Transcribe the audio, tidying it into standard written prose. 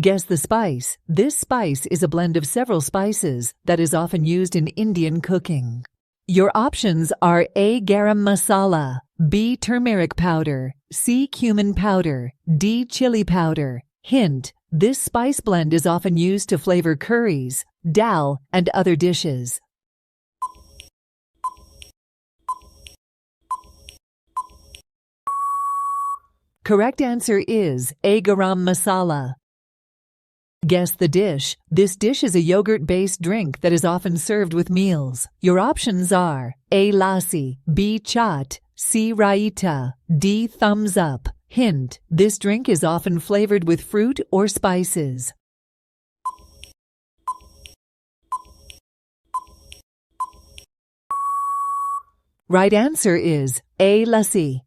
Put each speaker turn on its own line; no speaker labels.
Guess the spice. This spice is a blend of several spices that is often used in Indian cooking. Your options are A. Garam masala, B. Turmeric powder, C. Cumin powder, D. Chili powder. Hint: this spice blend is often used to flavor curries, dal, and other dishes. Correct answer is A. Garam masala. Guess the dish. This dish is a yogurt-based drink that is often served with meals. Your options are A. Lassi, B. Chaat, C. Raita, D. Thumbs up. Hint: this drink is often flavored with fruit or spices. Right answer is A. Lassi.